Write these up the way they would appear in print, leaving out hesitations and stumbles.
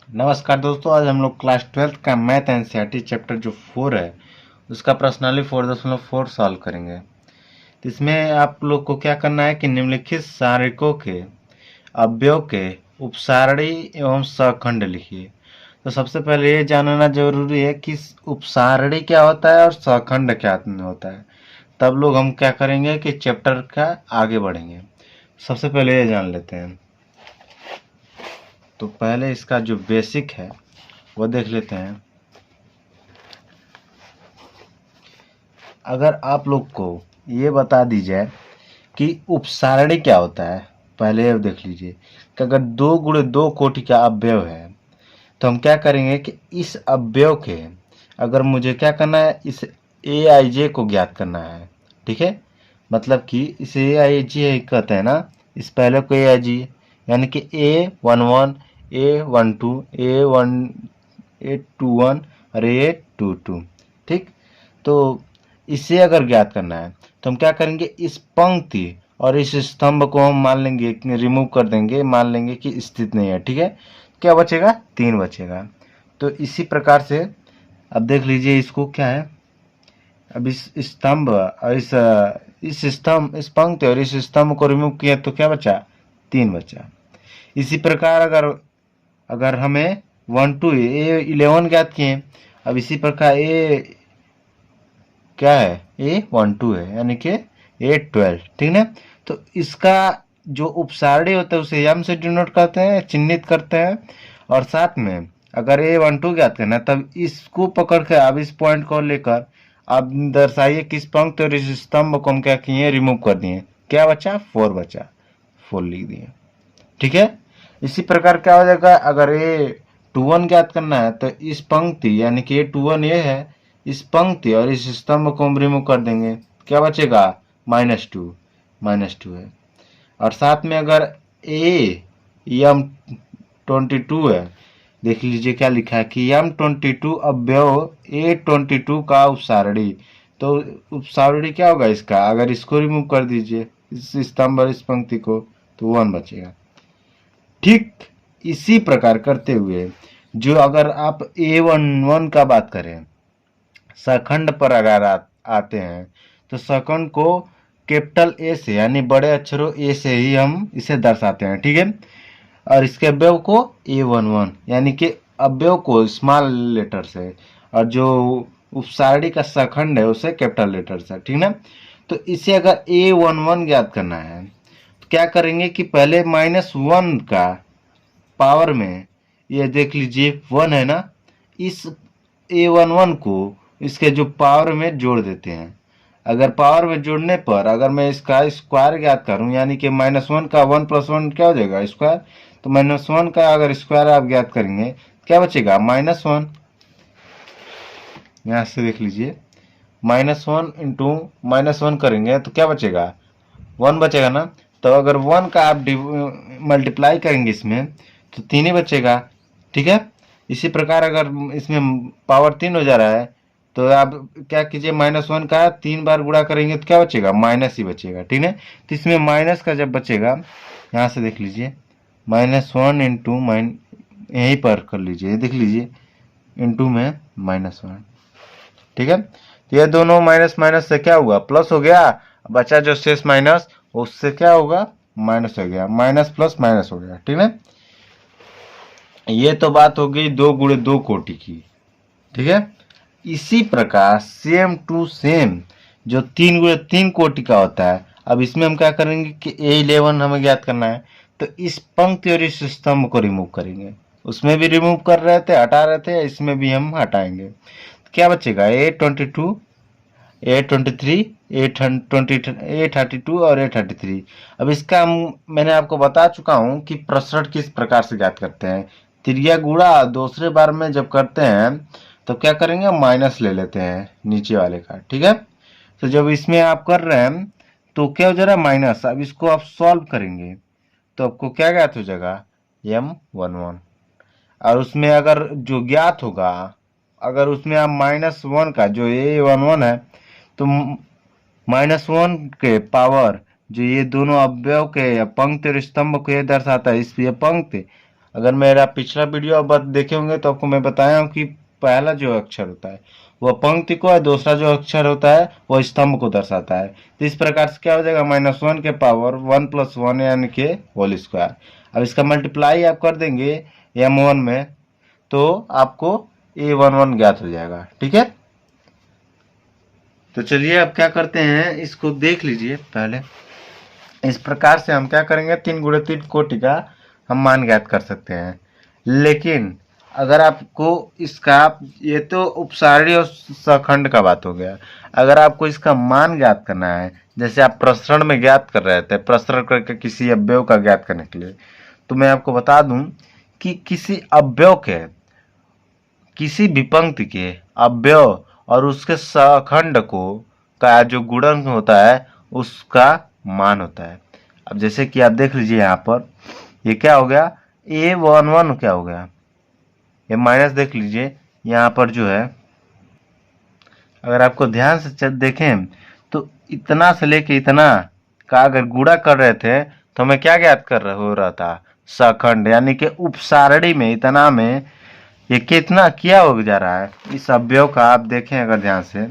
नमस्कार दोस्तों, आज हम लोग क्लास 12th का मैथ एनसीईआरटी चैप्टर जो 4 है उसका प्रश्नावली 4.4 सॉल्व करेंगे। तो इसमें आप लोग को क्या करना है कि निम्नलिखित सारणिकों के अवयव के उपसारणी एवं सखंड लिखिए। तो सबसे पहले ये जानना जरूरी है कि उपसारणी क्या होता है और सखंड क्या होता है, तब लोग हम क्या करेंगे कि चैप्टर का आगे बढ़ेंगे। सबसे पहले ये जान लेते हैं। तो पहले इसका जो बेसिक है वो देख लेते हैं। अगर आप लोग को ये बता दी जाए कि उपसारणी क्या होता है, पहले ये देख लीजिए कि अगर 2 × 2 कोटि का अवयव है तो हम क्या करेंगे कि इस अवयव के, अगर मुझे क्या करना है, इस ए आई जे को ज्ञात करना है। ठीक है, मतलब कि इसे ए आई जे कहते हैं ना, इस पहले को ए आई जी, यानी कि A11 A12 A21 और A22। ठीक, तो इसे अगर ज्ञात करना है तो हम क्या करेंगे, इस पंक्ति और इस स्तंभ को हम मान लेंगे, रिमूव कर देंगे, मान लेंगे कि स्थित नहीं है। ठीक है, क्या बचेगा, 3 बचेगा। तो इसी प्रकार से अब देख लीजिए इसको क्या है। अब इस स्तंभ और इस स्तंभ, इस पंक्ति और इस स्तंभ को रिमूव किया तो क्या बचा, 3 बचा। इसी प्रकार अगर अगर हमें 1 to A11 ज्ञात किए, अब इसी प्रकार ए क्या है, A12 है, यानी कि A12। ठीक है, तो इसका जो उपसारणी होता है उसे यम से डिनोट करते हैं, चिन्हित करते हैं। और साथ में अगर A12 ज्ञात करना है तब इसको पकड़ के अब इस पॉइंट को लेकर आप दर्शाइए किस पंक्ति और इस स्तंभ को हम क्या किए, रिमूव कर दिए। क्या बचा, 4 बचा, 4 लिख दिए। ठीक है, इसी प्रकार क्या हो जाएगा, अगर A21 ज्ञात करना है तो इस पंक्ति यानी कि A21 ये है, इस पंक्ति और इस स्तंभ को हम रिमूव कर देंगे। क्या बचेगा, -2, -2 है। और साथ में अगर M22 है, देख लीजिए क्या लिखा है कि M22 अवयव A22 का उपसारणी। तो उपसारणी क्या होगा इसका, अगर इसको रिमूव कर दीजिए, इस स्तंभ और इस पंक्ति को, तो 1 बचेगा। ठीक, इसी प्रकार करते हुए जो अगर आप A11 का बात करें, सखंड पर अगर आते हैं तो सखंड को कैपिटल ए से, यानी बड़े अक्षरों ए से ही हम इसे दर्शाते हैं। ठीक है, और इसके अवयव को A11 यानी कि अवयव को स्मॉल लेटर से, और जो उपसारणी का सखंड है उसे कैपिटल लेटर से। ठीक है, तो इसे अगर A11 ज्ञात करना है तो क्या करेंगे कि पहले -1 का पावर में, ये देख लीजिए 1 है ना, इस A11 को इसके जो पावर में जोड़ देते हैं। अगर पावर में जोड़ने पर अगर मैं इसका स्क्वायर ज्ञात करूं, यानी कि -1 का 1 + 1 क्या हो जाएगा, स्क्वायर। तो -1 का अगर स्क्वायर आप ज्ञात करेंगे क्या बचेगा, -1। यहाँ से देख लीजिए, -1 × -1 करेंगे तो क्या बचेगा, 1 बचेगा ना। तो अगर 1 का आप मल्टीप्लाई करेंगे इसमें तो 3 ही बचेगा। ठीक है, इसी प्रकार अगर इसमें पावर 3 हो जा रहा है तो आप क्या कीजिए, -1 का 3 बार गुणा करेंगे तो क्या बचेगा, माइनस ही बचेगा। ठीक है, तो इसमें माइनस का जब बचेगा, यहाँ से देख लीजिए, -1 × यहीं पर कर लीजिए, देख लीजिए, इंटू में -1। ठीक है, तो ये दोनों माइनस माइनस से क्या हुआ, प्लस हो गया। बचा जो शेष माइनस, उससे क्या होगा, माइनस हो गया, माइनस प्लस माइनस हो गया। ठीक है, ये तो बात हो गई 2 × 2 कोटि की। ठीक है, इसी प्रकार सेम टू सेम जो 3 × 3 कोटि का होता है, अब इसमें हम क्या करेंगे कि A11 हमें ज्ञात करना है, तो इस पंक्ति और इस स्तंभ को रिमूव करेंगे। उसमें भी रिमूव कर रहे थे, हटा रहे थे, इसमें भी हम हटाएंगे। क्या बचेगा, A22 A23 A32 और A33। अब इसका मैंने आपको बता चुका हूं कि प्रसरण किस प्रकार से ज्ञात करते हैं। त्रिज्या गुणा दूसरे बार में जब करते हैं तो क्या करेंगे, माइनस ले लेते हैं नीचे वाले का। ठीक है, तो जब इसमें आप कर रहे हैं तो क्या हो जा रहा है, माइनस। अब इसको आप सॉल्व करेंगे तो आपको क्या ज्ञात हो जाएगा, M11। और उसमें अगर जो ज्ञात होगा, अगर उसमें आप -1 का जो A11 है, तो -1 के पावर जो ये दोनों अवयव के या पंक्ति और स्तंभ को ये दर्शाता है, इस ये पंक्ति अगर मेरा पिछला वीडियो आप देखे होंगे तो आपको मैं बताया हूँ कि पहला जो अक्षर होता है वह पंक्ति को और दूसरा जो अक्षर होता है वह स्तंभ को दर्शाता है। तो इस प्रकार से क्या हो जाएगा, -1 के पावर 1+1 यानी के होल स्क्वायर। अब इसका मल्टीप्लाई आप कर देंगे m1 में तो आपको a11 ज्ञात हो जाएगा। ठीक है, तो चलिए अब क्या करते हैं, इसको देख लीजिए। पहले इस प्रकार से हम क्या करेंगे, 3 × 3 कोटि का हम मान ज्ञात कर सकते हैं। लेकिन अगर आपको इसका, ये तो उपसारणी और सखंड का बात हो गया, अगर आपको इसका मान ज्ञात करना है, जैसे आप प्रसरण में ज्ञात कर रहे थे, प्रसरण करके किसी अवयव का ज्ञात करने के लिए, तो मैं आपको बता दूं कि किसी अवयव के, किसी भी पंक्ति के अवयव और उसके सखंड को का जो गुणन होता है उसका मान होता है। अब जैसे कि आप देख लीजिए यहाँ पर, ये क्या हो गया, a11 क्या हो गया, ये माइनस देख लीजिए यहाँ पर जो है, अगर आपको ध्यान से देखें तो इतना से लेके इतना का अगर गुणा कर रहे थे तो हमें क्या ज्ञात कर रहा हो रहा था, सखंड, यानी कि उपसारणी में इतना में ये कितना किया हो जा रहा है इस अवयव का। आप देखें अगर ध्यान से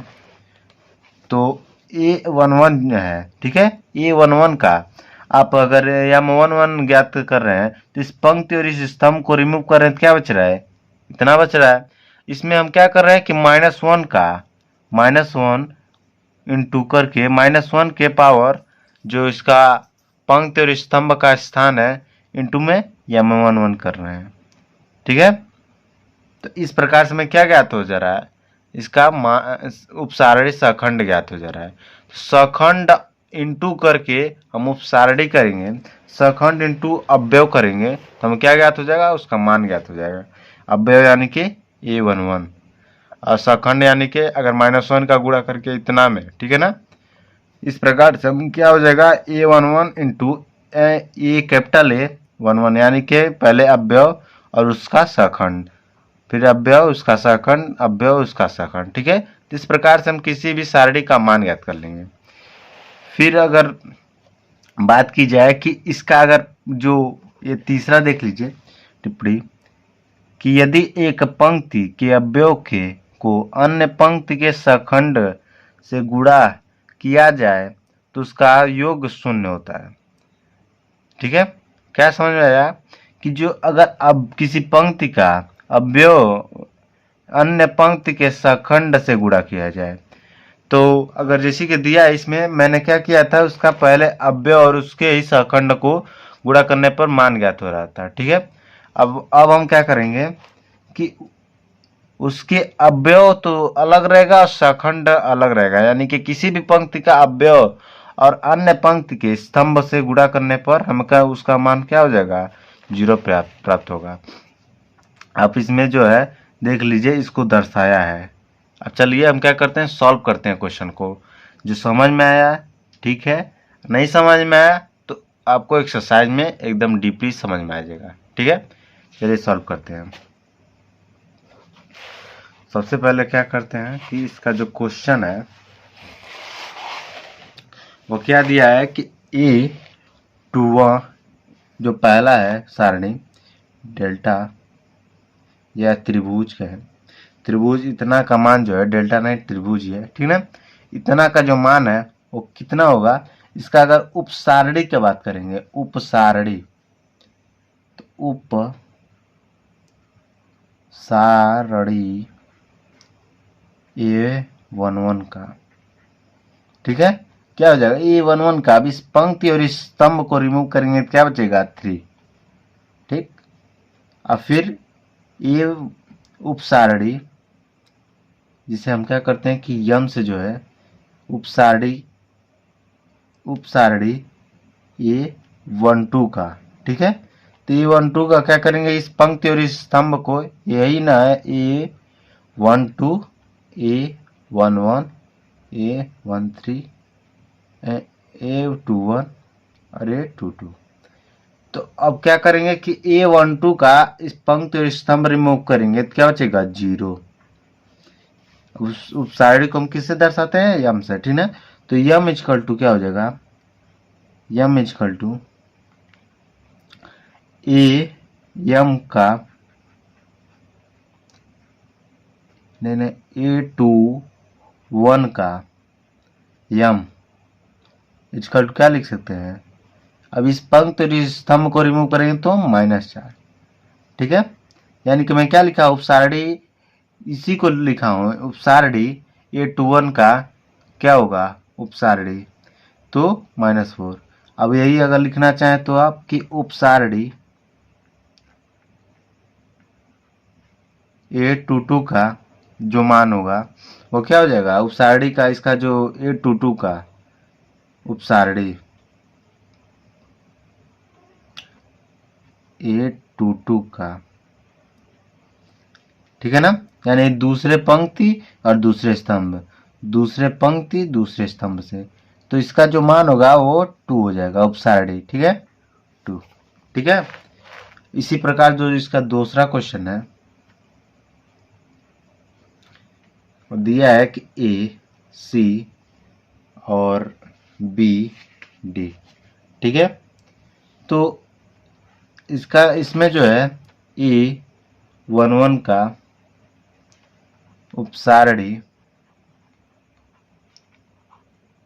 तो a11 है, ठीक है, a11 का आप अगर m11 ज्ञात कर रहे हैं तो इस पंक्ति और इस स्तंभ को रिमूव कर रहे हैं तो क्या बच रहा है, इतना बच रहा है। इसमें हम क्या कर रहे हैं कि -1 का -1 इंटू करके -1 के पावर जो इसका पंक्ति और स्तंभ का स्थान है इंटू में m11 कर रहे हैं। ठीक है, तो इस प्रकार से में क्या ज्ञात हो जा रहा है, इसका उपसारणी सखंड ज्ञात हो जा रहा है। सखंड इंटू करके हम उपसारणी करेंगे, सखंड इंटू अवयव करेंगे तो हमें क्या ज्ञात हो जाएगा, उसका मान ज्ञात हो जाएगा। अवयव यानी कि a11 और सखंड यानी कि अगर -1 का गुणा करके इतना में, ठीक है ना। इस प्रकार से हम क्या हो जाएगा, a11 इंटू ए कैपिटल A11 यानी कि पहले अवयव और उसका सखंड, फिर अवयव उसका सखंड, अवयव उसका सखंड। ठीक है, तो इस प्रकार से हम किसी भी सारणी का मान ज्ञात कर लेंगे। फिर अगर बात की जाए कि इसका अगर जो ये तीसरा देख लीजिए टिप्पणी कि यदि एक पंक्ति के अवयव के को अन्य पंक्ति के सखंड से गुणा किया जाए तो उसका योग 0 होता है। ठीक है, क्या समझ में आया कि जो अगर अब किसी पंक्ति का अवयव अन्य पंक्ति के सखंड से गुणा किया जाए, तो अगर जैसे कि दिया इसमें मैंने क्या किया था, उसका पहले अवयव और उसके ही सखंड को गुणा करने पर मान ज्ञात हो रहा था। ठीक है, अब हम क्या करेंगे कि उसके अवयव तो अलग रहेगा और सखंड अलग रहेगा, यानी कि किसी भी पंक्ति का अवयव और अन्य पंक्ति के स्तंभ से गुणा करने पर हमका उसका मान क्या हो जाएगा, 0 प्राप्त होगा। आप इसमें जो है देख लीजिए, इसको दर्शाया है। अब चलिए हम क्या करते हैं, सॉल्व करते हैं क्वेश्चन को। जो समझ में आया ठीक है, नहीं समझ में आया तो आपको एक्सरसाइज में एकदम डीपली समझ में आ जाएगा। ठीक है, चलिए सॉल्व करते हैं। सबसे पहले क्या करते हैं कि इसका जो क्वेश्चन है वो क्या दिया है कि a21 जो पहला है सारणी डेल्टा या त्रिभुज का है, त्रिभुज इतना का मान जो है, डेल्टा नहीं त्रिभुज ही है, ठीक ना, इतना का जो मान है वो कितना होगा। इसका अगर उपसारणी की बात करेंगे, उपसारणी तो उपसारणी a11 का, ठीक है, क्या हो जाएगा a11 का। अब इस पंक्ति और इस स्तंभ को रिमूव करेंगे तो क्या बचेगा 3। ठीक, अब फिर ये उपसारणी जिसे हम क्या करते हैं कि यम से जो है उपसारणी a12 का, ठीक है, तो a12 का क्या करेंगे, इस पंक्ति और इस स्तंभ को, यही ना है a12 a11 a13 a21 और a22। तो अब क्या करेंगे कि a12 का इस पंक्ति और स्तंभ रिमूव करेंगे तो क्या बचेगा 0। उस उपसारणी को हम किससे दर्शाते हैं, यम से, ठीक है। तो यम इजकल टू क्या हो जाएगा, यम इजकल टू यम का A21 का यम इजकल क्या लिख सकते हैं। अब इस पंक्ति और इस स्तंभ को रिमूव करेंगे तो -4। ठीक है, यानी कि मैं क्या लिखा, उपसारणी इसी को लिखा हूं, उपसारणी A21 का क्या होगा, उपसारणी तो -4। अब यही अगर लिखना चाहें तो आप कि उपसारणी A22 का जो मान होगा वो क्या हो जाएगा, उपसारणी का इसका जो A22 का उपसारणी A22 का, ठीक है ना, यानी दूसरे पंक्ति और दूसरे स्तंभ, दूसरे पंक्ति दूसरे स्तंभ से, तो इसका जो मान होगा वो 2 हो जाएगा, उपसारणी। ठीक है, 2। ठीक है, इसी प्रकार जो इसका दूसरा क्वेश्चन है वो दिया है कि A, C और B, D। ठीक है, तो इसमें जो है A11 का उपसारणी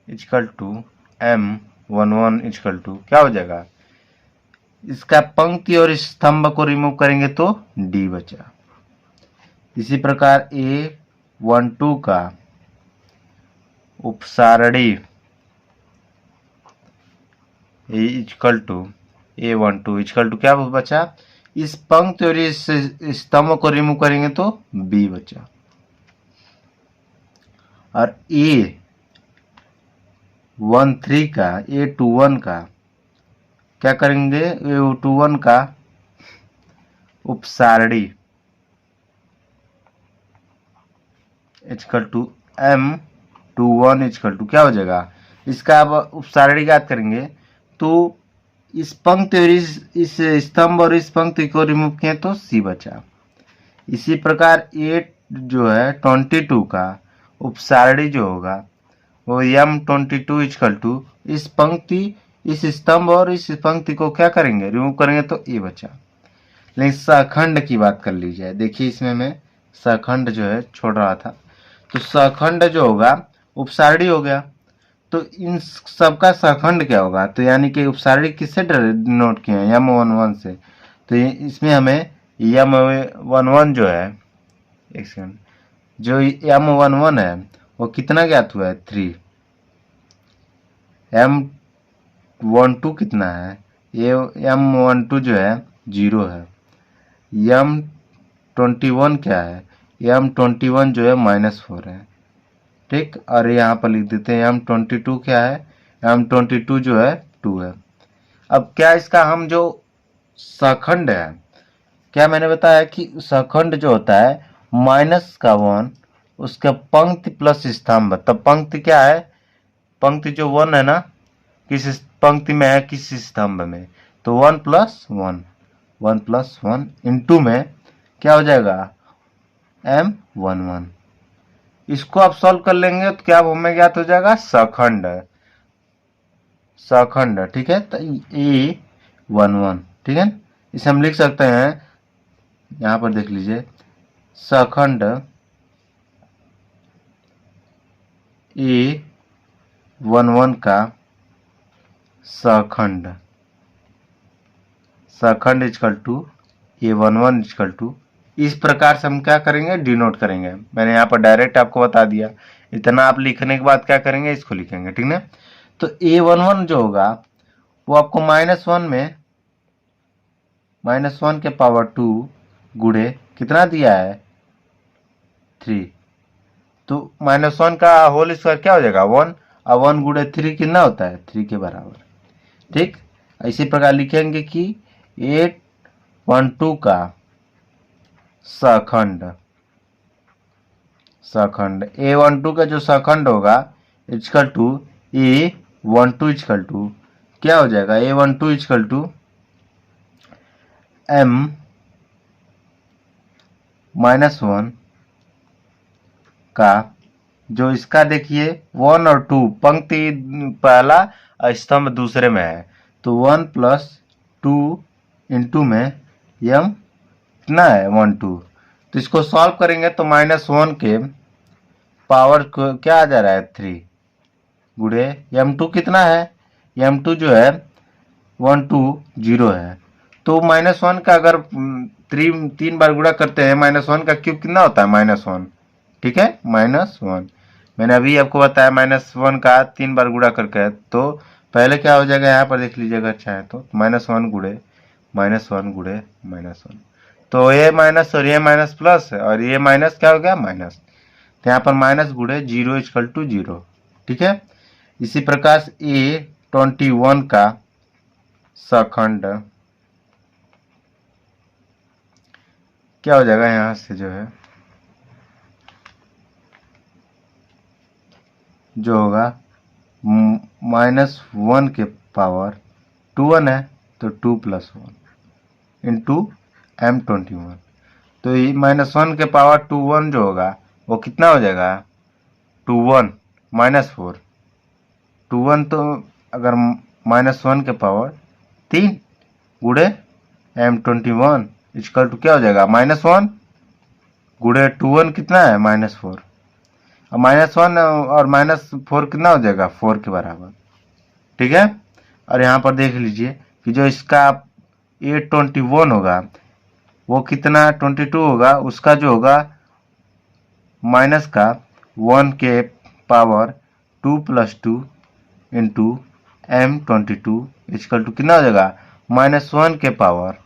equal to M11 equal to क्या हो जाएगा, इसका पंक्ति और इस स्तंभ को रिमूव करेंगे तो D बचा। इसी प्रकार A12 का उपसारणी equal to A12 equal to क्या बचा, इस पंक्ति और इस स्तंभ को रिमूव करेंगे तो B बचा। और A13 का A21 का क्या करेंगे, A21 का उपसारणी equal to M21 equal to क्या हो जाएगा, इसका अब उपसारणी याद करेंगे तो इस पंक्ति और इस स्तंभ और इस पंक्ति को रिमूव किए तो C बचा। इसी प्रकार A जो है 22 का उपसारणी जो होगा वो M22 इक्वल टू इस पंक्ति इस स्तंभ और इस पंक्ति को क्या करेंगे, रिमूव करेंगे तो A बचा। लेकिन सखंड की बात कर ली जाए, देखिए इसमें मैं सखंड जो है छोड़ रहा था, तो सखंड जो होगा उपसारणी हो गया, तो इन सबका सखंड क्या होगा, तो यानी कि उपसारणी किससे डिनोट किए हैं, M11 से, तो इसमें हमें M11 जो है, एक सेकंड, जो M11 है वो कितना ज्ञात हुआ है, 3। M12 कितना है, ये M12 जो है 0 है। M21 क्या है, M21 जो है -4 है। ठीक, और यहाँ पर लिख देते हैं M22 क्या है, M22 जो है 2 है। अब क्या इसका हम जो सखंड है, क्या मैंने बताया कि सखंड जो होता है -1 उसका पंक्ति प्लस स्तंभ, तब पंक्ति क्या है, पंक्ति जो 1 है ना, किस पंक्ति में है, किस स्तंभ में, तो 1 + 1 इंटू में क्या हो जाएगा, M11। इसको आप सॉल्व कर लेंगे तो क्या हमें ज्ञात हो जाएगा, सखंड, सखंड। ठीक है, तो A11, ठीक है, इसे हम लिख सकते हैं, यहां पर देख लीजिए, सखंड A11 का सखंड, सखंड equal to A11 equal to, इस प्रकार से हम क्या करेंगे, डिनोट करेंगे। मैंने यहाँ पर डायरेक्ट आपको बता दिया, इतना आप लिखने के बाद क्या करेंगे, इसको लिखेंगे। ठीक है, तो A11 जो होगा वो आपको -1 में -1 के पावर 2 गुणे कितना दिया है, 3, तो -1 का होल स्क्वायर क्या हो जाएगा, 1, और 1 गुणे 3 कितना होता है, 3 के बराबर। ठीक, इसी प्रकार लिखेंगे कि A12 का सखंड, सखंड A12 का जो सखंड होगा equal to A12 equal to क्या हो जाएगा, A12 इक्वल टू M-1 का जो इसका देखिए 1 और 2 पंक्ति पहला स्तंभ दूसरे में है, तो 1 + 2 इंटू में एम कितना है 1 2। तो इसको सॉल्व करेंगे तो -1 के पावर को क्या आ जा रहा है 3 गुड़े m2 कितना है, m2 जो है 1 2 0 है। तो -1 का अगर 3 बार गुणा करते हैं, -1 का क्यूब कितना होता है -1, ठीक है -1। मैंने अभी आपको बताया -1 का 3 बार गुणा करके, तो पहले क्या हो जाएगा यहाँ पर देख लीजिएगा, अच्छा है तो -1 गुड़े -1 गुड़े -1, तो ये माइनस और ये माइनस प्लस है और ये माइनस क्या हो गया माइनस, तो यहाँ पर माइनस गुड़े 0 इक्वल टू 0, ठीक है। इसी प्रकार से A21 का सखंड क्या हो जाएगा, यहाँ से जो है जो होगा -1 के पावर 2 1 है, तो 2 + 1 इंटू M21। तो ये -1 के पावर 2 1 जो होगा वो कितना हो जाएगा 2 1 -4 2 1, तो अगर -1 के पावर 3 गुड़े M21 इक्वल टू क्या हो जाएगा -1 गुड़े 2 1 कितना है -4, और -1 और -4 कितना हो जाएगा 4 के बराबर, ठीक है। और यहाँ पर देख लीजिए कि जो इसका A21 होगा वो कितना 22 होगा, उसका जो होगा माइनस का 1 के power 2 + 2 into M22 equal to कितना हो जाएगा -1 के पावर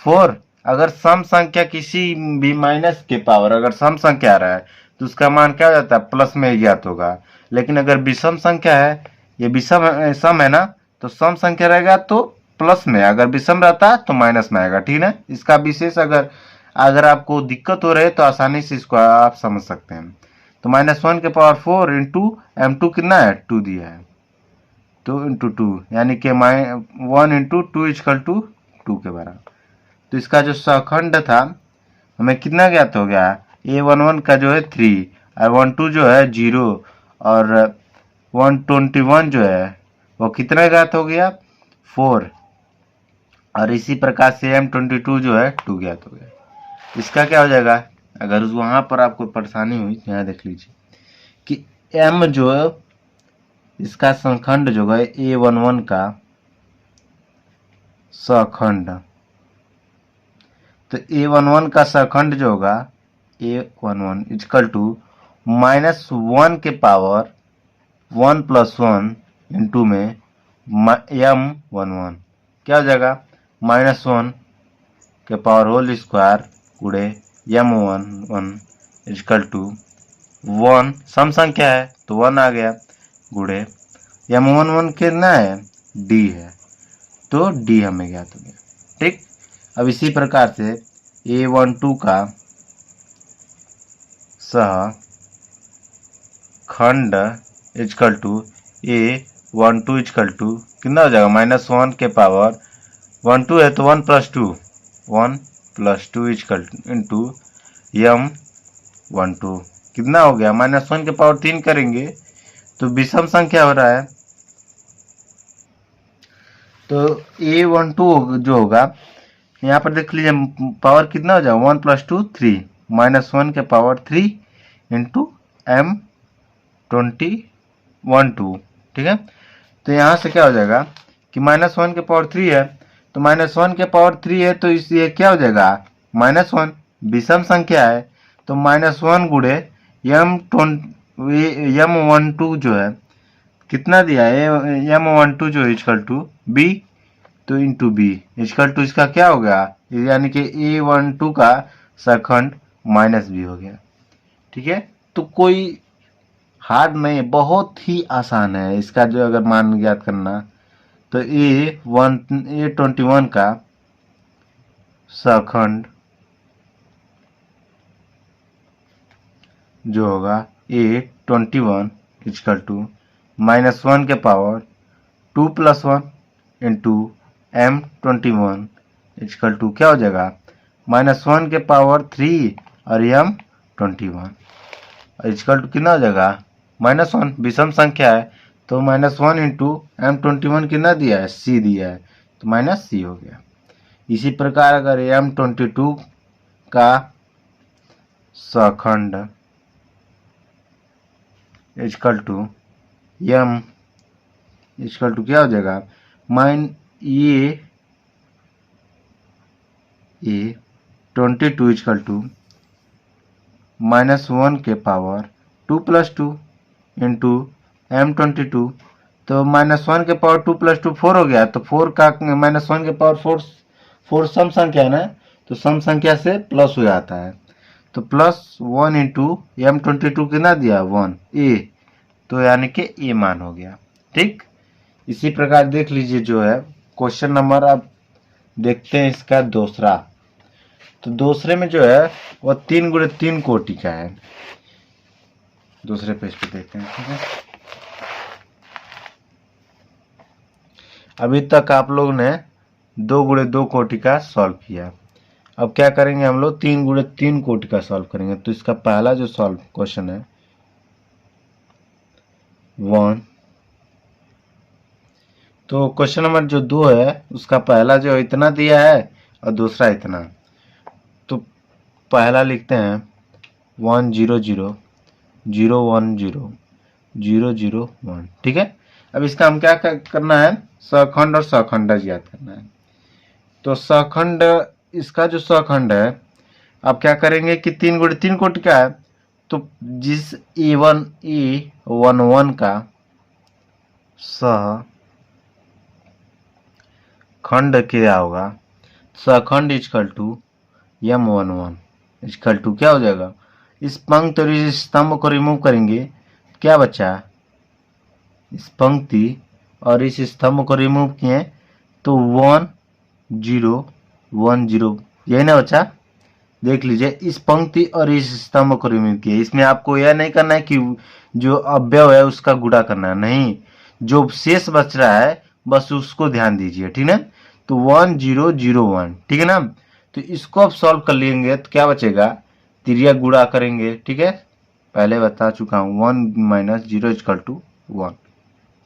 4। अगर सम संख्या किसी भी माइनस के पावर अगर सम संख्या आ रहा है तो उसका मान क्या हो जाता है प्लस में ज्ञात होगा। लेकिन अगर विषम संख्या है, ये विषम सम है ना, तो सम संख्या रहेगा तो प्लस में, अगर विषम रहता तो माइनस में आएगा, ठीक है। इसका विशेष अगर अगर आपको दिक्कत हो रही है तो आसानी से इसको आप समझ सकते हैं। तो -1 के पावर 4 इंटू M2 कितना है 2 दिया है, तो इंटू 2 यानी कि 1 इंटू 2 इक्वल टू 2 के बराबर। तो इसका जो सखंड था हमें कितना ज्ञात हो गया, A11 का जो है 3 और 12 जो है 0 और 121 जो है वो कितना ज्ञात हो गया 4, और इसी प्रकार से M22 जो है 2 ज्ञात हो गया। इसका क्या हो जाएगा, अगर वहाँ पर आपको परेशानी हुई तो यहाँ देख लीजिए कि M जो है इसका सखंड जो है A11 का सखंड, तो A11 का सखंड जो होगा A11 इक्वल टू -1 के पावर 1 + 1 इंटू में M11 क्या हो जाएगा -1 के पावर होल स्क्वायर गुड़े M11 इक्वल टू 1, सम संख्या है तो 1 आ गया गुड़े M11 कितना है D है, तो D हमें ज्ञात हो गया, ठीक। अब इसी प्रकार से A12 का सह खंड equal to A12 equal to कितना हो जाएगा -1 के पावर 1 2 है तो 1 + 2 इक्वल इंटू M12 कितना हो गया -1 के पावर 3 करेंगे तो विषम संख्या हो रहा है, तो A12 जो होगा यहाँ पर देख लीजिए पावर कितना हो जाएगा 1 + 2 3 -1 के पावर 3 इंटू M21 2, ठीक है। तो यहाँ से क्या हो जाएगा कि -1 के पावर 3 है, तो -1 के पावर 3 है तो इसलिए क्या हो जाएगा -1 विषम संख्या है, तो -1 गुड़े M12 जो है कितना दिया है M12 जो इक्वल टू B, तो इंटू बी इक्वल टू इसका क्या हो गया यानी कि A12 का सखंड -B हो गया, ठीक है। तो कोई हार्ड नहीं, बहुत ही आसान है इसका जो अगर मान ज्ञात करना, तो A21 का सखंड जो होगा A21 इक्वल टू -1 के power 2 + 1 into M21 equal to क्या हो जाएगा -1 के पावर 3 और M21 इक्वल टू कितना हो जाएगा -1 विषम संख्या है, तो -1 इंटू M21 कितना दिया है C दिया है, तो -C हो गया। इसी प्रकार अगर M22 का सखंड equal to M equal to क्या हो जाएगा, माइन ये 22 इक्वल टू -1 के पावर 2 + 2 इंटू M22। तो -1 के पावर 2 + 2 4 हो गया। तो 4 का -1 के पावर 4 सम संख्या है ना, तो सम संख्या से प्लस हो जाता है। तो +1 इंटू M22 कितना दिया 1 ए, तो यानी कि ए मान हो गया। ठीक, इसी प्रकार देख लीजिए जो है क्वेश्चन नंबर, अब देखते हैं इसका दूसरा। तो दूसरे में जो है वो 3 × 3 कोटि का है। दूसरे पेज पे देखते हैं। ठीक है, अभी तक आप लोग ने 2 × 2 कोटि का सॉल्व किया। अब क्या करेंगे हम लोग 3 × 3 कोटि का सॉल्व करेंगे। तो इसका पहला जो सॉल्व क्वेश्चन है 1, तो क्वेश्चन नंबर जो 2 है उसका पहला जो इतना दिया है और दूसरा इतना। तो पहला लिखते हैं 1 0 0 0 1 0 0 0 1। ठीक है, अब इसका हम क्या करना है, सखंड और सखंड ज्ञात करना है। तो सखंड, इसका जो सखंड है आप क्या करेंगे कि 3 × 3 कोटि का है। तो जिस E1 E11 का सह खंड क्या होगा, सखंड equal to M11 equal to क्या हो जाएगा, इस पंक्ति और इस स्तंभ को रिमूव करेंगे, क्या बचा, इस पंक्ति और इस स्तंभ को रिमूव किए तो 1 0 1 0, यही ना बचा। देख लीजिए, इस पंक्ति और इस स्तंभ को रिमूव किए। इसमें आपको यह नहीं करना है कि जो अवयव है उसका गुणा करना है, नहीं, जो शेष बच रहा है बस उसको ध्यान दीजिए। ठीक है, तो 1 0 0 1। ठीक है ना, तो इसको अब सॉल्व कर लेंगे तो क्या बचेगा, तिर्यक गुणा करेंगे। ठीक है, पहले बता चुका हूँ 1 - 0 = 1।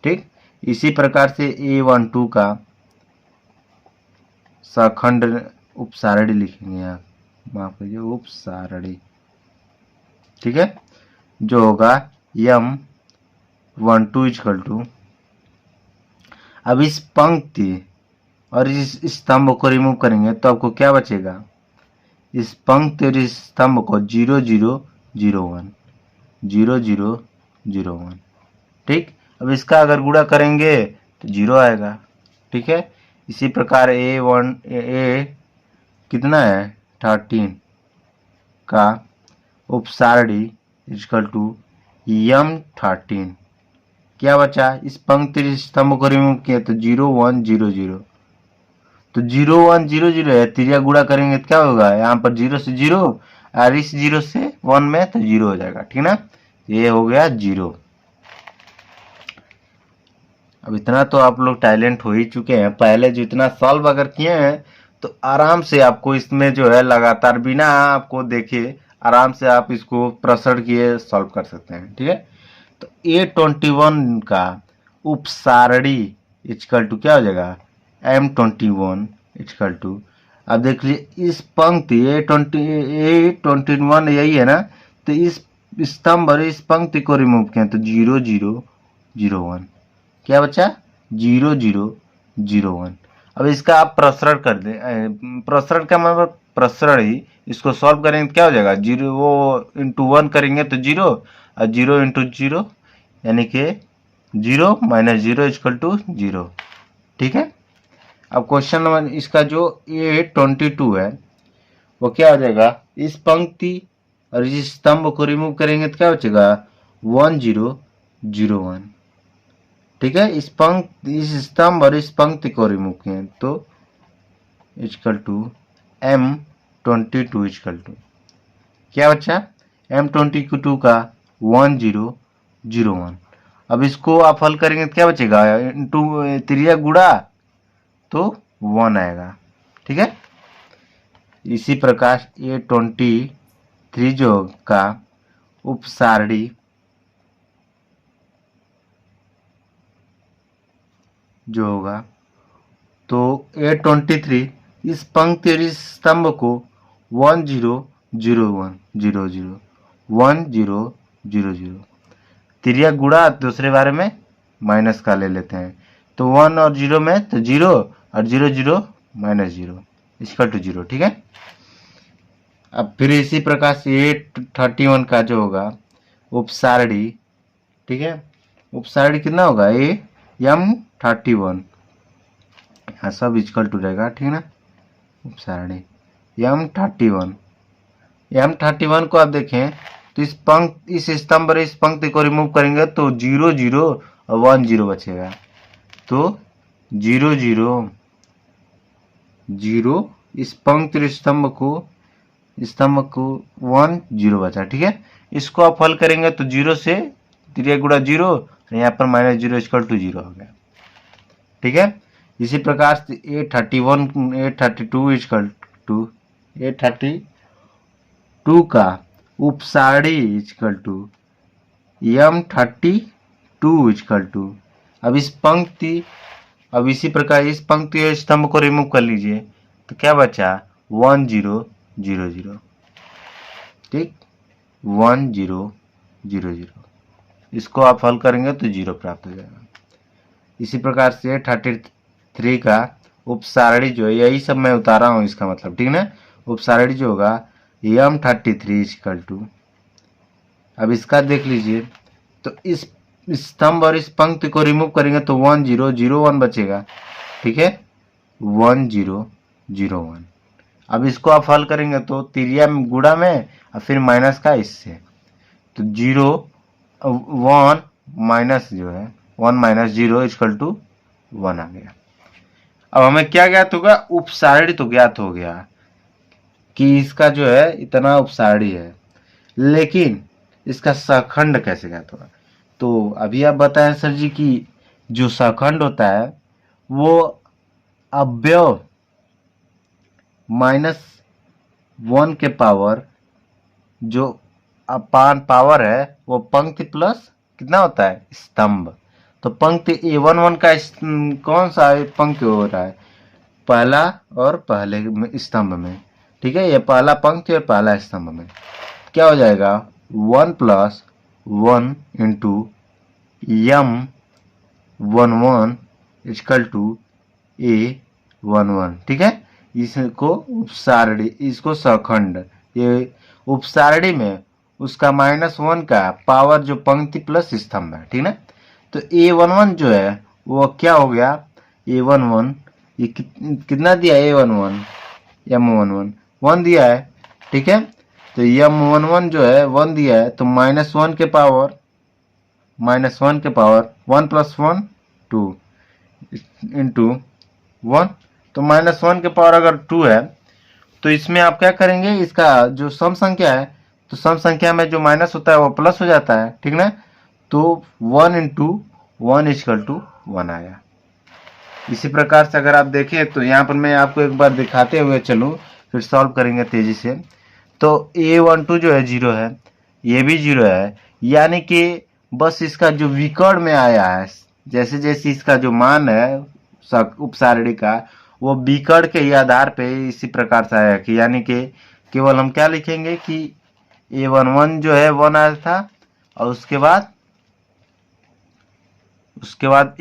ठीक, इसी प्रकार से A12 का सखंड उपसारणी लिखेंगे आप, माफ कीजिए उपसारणी। ठीक है, जो होगा M12 इक्वल टू, अब इस पंक्ति और इस स्तंभ को रिमूव करेंगे तो आपको क्या बचेगा, इस पंक्ति और इस स्तंभ को 0 0 0 1 0 0 0 1। ठीक, अब इसका अगर गुणा करेंगे तो 0 आएगा। ठीक है, इसी प्रकार A कितना है 13 का उपसारणी इक्वल टू M13, क्या बचा, इस पंक्ति स्तंभ को रिमूव किया तो 0 1 0 0, तो 0 1 0 0 है, तिर्यक गुणा करेंगे तो क्या होगा, यहाँ पर 0 से 0 और इस 0 से 1 में तो 0 हो जाएगा। ठीक ना, ये हो गया 0। अब इतना तो आप लोग टैलेंट हो ही चुके हैं, पहले जो इतना सॉल्व अगर किए हैं तो आराम से आपको इसमें जो है लगातार बिना आपको देखे आराम से आप इसको प्रसरण किए सॉल्व कर सकते हैं। ठीक है, तो A21 का उपसारणी इक्वल टू क्या हो जाएगा, M21 इक्वल टू, अब देख लीजिए इस पंक्ति A21 यही है ना, तो इस स्तंभ और इस पंक्ति को रिमूव किया तो 0 0 0 1, क्या बचा 0 0 0 1। अब इसका आप प्रसरण कर दें, प्रसरण का मतलब प्रसरण ही, इसको सॉल्व करेंगे तो क्या हो जाएगा, 0 वो इंटू 1 करेंगे तो 0 और 0 इंटू 0 यानी कि 0 - 0 = 0। ठीक है, अब क्वेश्चन नंबर इसका जो A22 है वो क्या हो जाएगा, इस पंक्ति और इस स्तंभ को रिमूव करेंगे तो क्या बचेगा 1 0 0 1। ठीक है, इस पंक्ति इस स्तंभ और इस पंक्ति को रिमूव किए तो equal to M22 equal to क्या बचा, M22 का 1 0 0 1। अब इसको आप हल करेंगे तो क्या बचेगा, इंटू तिर्यक गुणा तो 1 आएगा। ठीक है, इसी प्रकार A23 जो का उपसारणी जो होगा, तो A23 इस पंक्ति और इस स्तंभ को 1 0 0 1 0 0 1 0 0 0 तिर्यक गुणा दूसरे बारे में माइनस का ले लेते हैं, तो 1 और 0 में तो 0 और 0 0 माइनस 0 इक्वल टू 0। ठीक है, अब फिर इसी प्रकार से 831 का जो होगा उपसारणी, ठीक है, उपसारणी कितना होगा M31, यहाँ सब इक्वल टू रहेगा, ठीक है ना। उपसारणी M31 को आप देखें तो इस स्तंभ और इस पंक्ति को रिमूव करेंगे तो 0 0 और 1 0 बचेगा, तो 0 0 0 इस पंक्ति और स्तंभ को 1 0 बचा। ठीक है, इसको आप हल करेंगे तो 0 से 3 गुणा 0, यहाँ पर माइनस 0 इक्वल टू 0 हो गया। ठीक है, इसी प्रकार से 832 इक्वल टू 832 का उपसारणी equal to M32 equal to, अब इसी प्रकार इस पंक्ति और स्तंभ को रिमूव कर लीजिए तो क्या बचा 1 0 0 0। ठीक, 1 0 0 0, इसको आप हल करेंगे तो 0 प्राप्त हो जाएगा। इसी प्रकार से 33 का उपसारणी जो है, यही सब मैं उतारा हूँ इसका मतलब, ठीक ना। उपसारणी जो होगा M33 इक्वल टू, अब इसका देख लीजिए तो इस स्तंभ और इस पंक्ति को रिमूव करेंगे तो 1 0 0 1 बचेगा। ठीक है, 1 0 0 1, अब इसको आप हल करेंगे तो तिर्या गुणा में और फिर माइनस का इससे, तो 0 1 माइनस जो है 1 माइनस 0 इक्वल टू 1 आ गया। अब हमें क्या ज्ञात होगा, उपसारणी तो ज्ञात हो गया कि इसका जो है इतना उपसारणी है, लेकिन इसका सखंड कैसे ज्ञात होगा। तो अभी आप बताएं सर जी कि जो सखंड होता है वो अवयव -1 के पावर जो अपान पावर है वो पंक्ति प्लस कितना होता है स्तंभ, तो पंक्ति A11 का कौन सा पंक्ति हो रहा है, पहला और पहले स्तंभ में। ठीक है, ये पहला पंक्ति और पहला स्तंभ में क्या हो जाएगा 1 + 1 × M11 इक्वल टू A11। ठीक है, इसको उपसारणी, इसको सखंड, ये उपसारणी में उसका -1 का पावर जो पंक्ति प्लस स्तंभ है। ठीक ना, तो A11 जो है वो क्या हो गया A11, ये कितना दिया A11 M11 1 दिया है। ठीक है, तो M11 जो है 1 दिया है, तो -1 के पावर 1 + 1 2 × 1, तो -1 के पावर अगर 2 है तो इसमें आप क्या करेंगे, इसका जो सम संख्या है तो सम संख्या में जो माइनस होता है वो प्लस हो जाता है। ठीक ना, तो 1 × 1 = 1 आया। इसी प्रकार से अगर आप देखें तो यहाँ पर मैं आपको एक बार दिखाते हुए चलूँ, फिर सॉल्व करेंगे तेजी से। तो A12 जो है 0 है, ये भी 0 है, यानी कि बस इसका जो विकर्ण में आया है, जैसे जैसे इसका जो मान है उपसारणी का वो विकर्ण के ही आधार पे इसी प्रकार से आया कि, यानी कि केवल हम क्या लिखेंगे कि A11 जो है 1 आया था और उसके बाद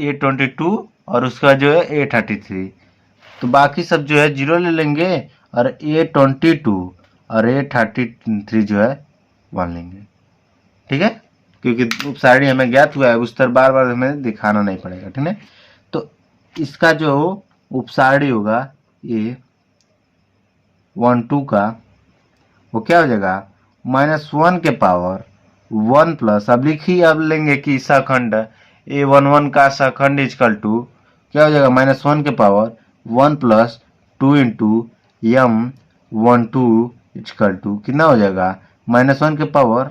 A22 और उसके बाद जो है A33, तो बाकी सब जो है 0 ले लेंगे और A22 और A33 जो है 1 लेंगे। ठीक है, क्योंकि उपसारणी हमें ज्ञात हुआ है, उस तरह बार बार हमें दिखाना नहीं पड़ेगा। ठीक है, तो इसका जो उपसारणी होगा A12 का वो क्या हो जाएगा -1 के पावर 1 प्लस, अब लिखिए, अब लेंगे कि सखंड A11 का सखंड इक्वल टू क्या हो जाएगा -1 के पावर 1 + 2 × M12 इक्वल टू कितना हो जाएगा -1 के पावर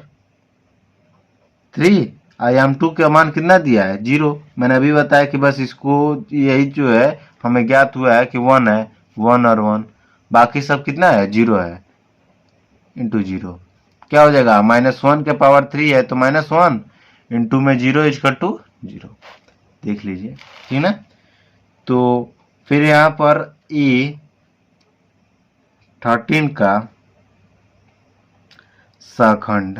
3, M2 का मान कितना दिया है 0। मैंने अभी बताया कि बस इसको यही जो है हमें ज्ञात हुआ है कि 1 है, 1 और 1, बाकी सब कितना है 0 है, × 0 क्या हो जाएगा -1 के पावर 3 है तो -1 × में 0 = 0। देख लीजिए, ठीक ना। तो फिर यहाँ पर 13 का सखंड,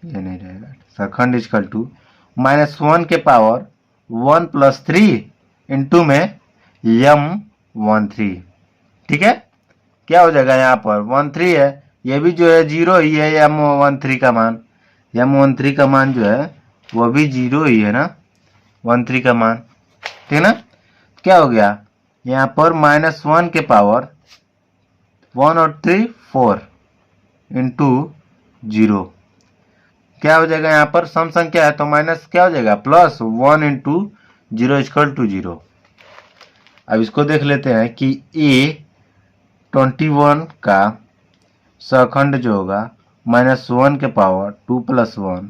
ये नहीं रहेगा, सखंड इजकल टू -1 के पावर 1 + 3 इंटू में m13। ठीक है, क्या हो जाएगा, यहाँ पर 13 है, ये भी जो है 0 ही है, m13 का मान, m13 का मान जो है वो भी 0 ही है ना, 13 का मान। ठीक है ना, क्या हो गया यहाँ पर -1 के पावर 1 और 3 4 इंटू 0, क्या हो जाएगा, यहाँ पर सम संख्या है तो माइनस क्या हो जाएगा, +1 इंटू 0 इक्वल टू 0। अब इसको देख लेते हैं कि A21 का सखंड जो होगा -1 के पावर 2 + 1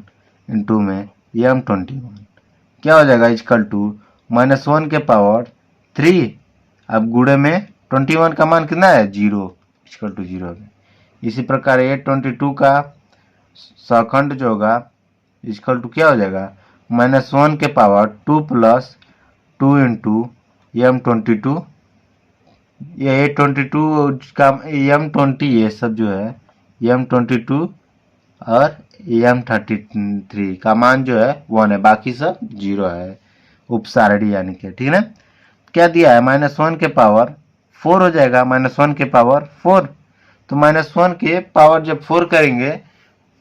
इंटू में m21, क्या हो जाएगा इक्वल टू -1 के पावर 3, अब गुणे में 21 का मान कितना है 0 इक्वल टू 0। इसी प्रकार A22 का सखंड जो होगा इक्वल टू क्या हो जाएगा, -1 के पावर 2 + 2 इंटू m22, ये A22 का m20 ये सब जो है m22 और m33 का मान जो है 1 है, बाकी सब 0 है, उपसारणी यानी कि। ठीक है ना, क्या दिया है -1 के पावर 4 हो जाएगा, -1 के पावर 4, तो -1 के पावर जब 4 करेंगे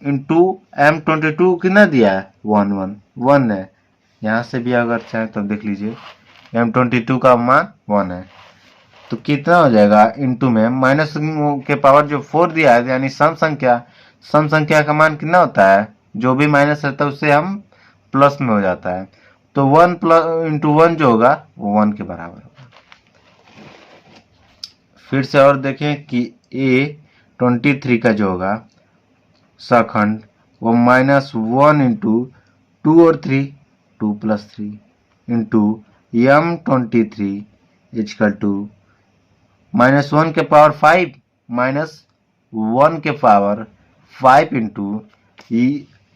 इंटू m22 कितना दिया है 1 है, यहाँ से भी अगर चाहे तो देख लीजिए m22 का मान 1 है, तो कितना हो जाएगा इंटू में माइनस के पावर जो 4 दिया है, यानी सम संख्या का मान कितना होता है, जो भी माइनस रहता है उससे हम प्लस में हो जाता है, तो 1 इंटू 1 जो होगा वो 1 के बराबर होगा। फिर से और देखें कि A23 का जो होगा सखंड वो -1 इंटू 2 और 3 2 + 3 इंटू m23 इक्वल टू -1 के पावर 5 -1 के पावर 5 इंटू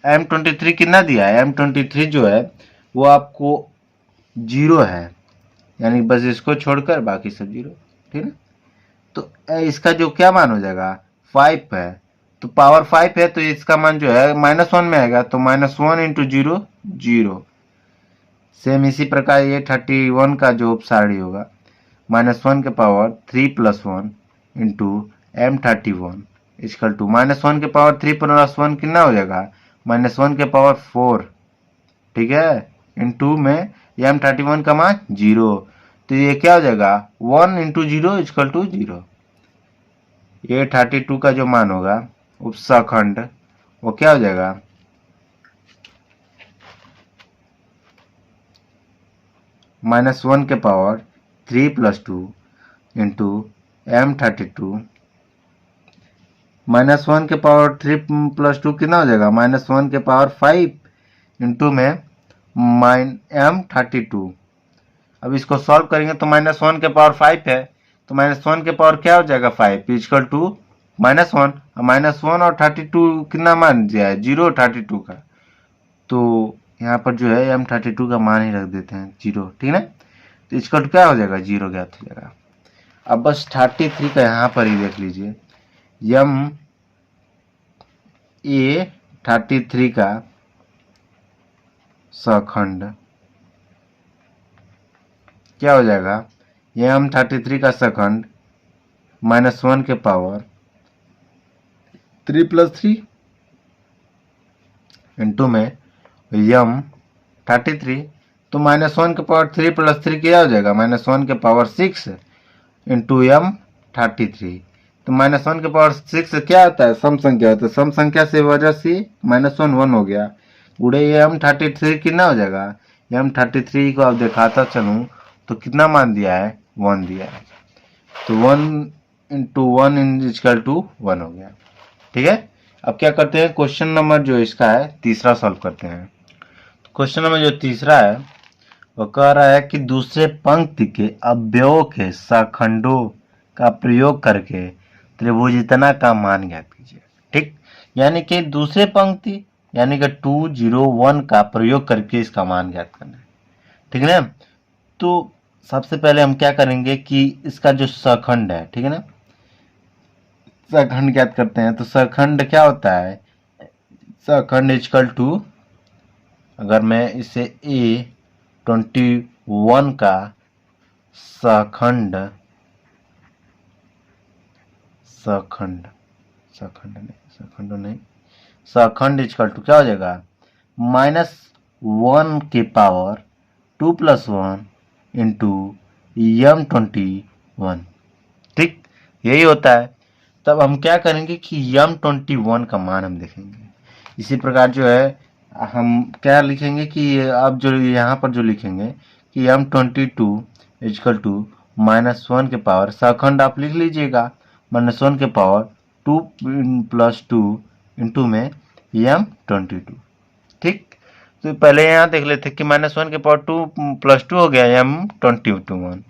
m23 कितना दिया है, m23 जो है वो आपको 0 है, यानी बस इसको छोड़कर बाकी सब 0। ठीक है, तो इसका जो क्या मान हो जाएगा 5 है, तो पावर 5 है तो इसका मान जो है -1 में आएगा, तो -1 इंटू 0 0। सेम इसी प्रकार ये 31 का जो उपसारणी होगा -1 के power 3 + 1 into m31 equal to -1 के पावर 3 + 1 कितना हो जाएगा -1 के पावर 4। ठीक है, इंटू में m31 का मान 0, तो ये क्या हो जाएगा 1 इंटू 0 इक्वल टू 0। ये 32 का जो मान होगा उपसखंड वो क्या हो जाएगा -1 के पावर 3 + 2 इंटू m32, -1 के पावर 3 + 2 कितना हो जाएगा -1 के पावर 5 इंटू में m32। अब इसको सॉल्व करेंगे तो -1 के पावर 5 है, तो -1 के पावर क्या हो जाएगा 5 इक्वल टू -1, -1 और 32 कितना मान दिया है 0 32 का, तो यहाँ पर जो है m32 का मान ही रख देते हैं 0। ठीक है, तो इक्वल टू क्या हो जाएगा 0 ज्ञात हो जाएगा। अब बस 33 का यहाँ पर ही देख लीजिए, A33 का सखंड क्या हो जाएगा, m33 का सखंड -1 के पावर 3 + 3 इंटू में m33, तो -1 के पावर 3 + 3 क्या हो जाएगा -1 के पावर 6 इंटू m33, तो -1 के पावर 6 क्या होता है सम संख्या होता है, सम संख्या से वजह से -1 1 हो गया, उड़े m33 कितना हो जाएगा, m33 को आप दिखाता चलूँ तो कितना मान दिया है 1 दिया है, तो 1 इंटू 1 इक्वल टू 1 हो गया। ठीक है, अब क्या करते हैं क्वेश्चन नंबर जो इसका है तीसरा सॉल्व करते हैं। क्वेश्चन नंबर जो तीसरा है वो कह रहा है कि दूसरे पंक्ति के अवयवों के सखंडों का प्रयोग करके त्रिभुज इतना का मान ज्ञात कीजिए। ठीक, यानी कि दूसरे पंक्ति यानी कि 2 0 1 का प्रयोग करके इसका मान ज्ञात करना है। ठीक है ना, तो सबसे पहले हम क्या करेंगे कि इसका जो सखंड है, ठीक है ना, सखंड ज्ञात करते हैं। तो सखंड क्या होता है, सखंड इजकल टू, अगर मैं इसे A21 का सखंड सखंड सखंड इजकल टू क्या हो जाएगा, -1 के पावर 2+1 इंटू M21, ठीक, यही होता है। तब हम क्या करेंगे कि M21 का मान हम देखेंगे। इसी प्रकार जो है हम क्या लिखेंगे कि अब जो यहाँ पर जो लिखेंगे कि M22 इजकल टू -1 के पावर, सखंड आप लिख लीजिएगा, -1 के पावर 2+2 इंटू में M22, ठीक। तो पहले यहाँ देख लेते कि -1 के पावर 2+2 हो गया M21।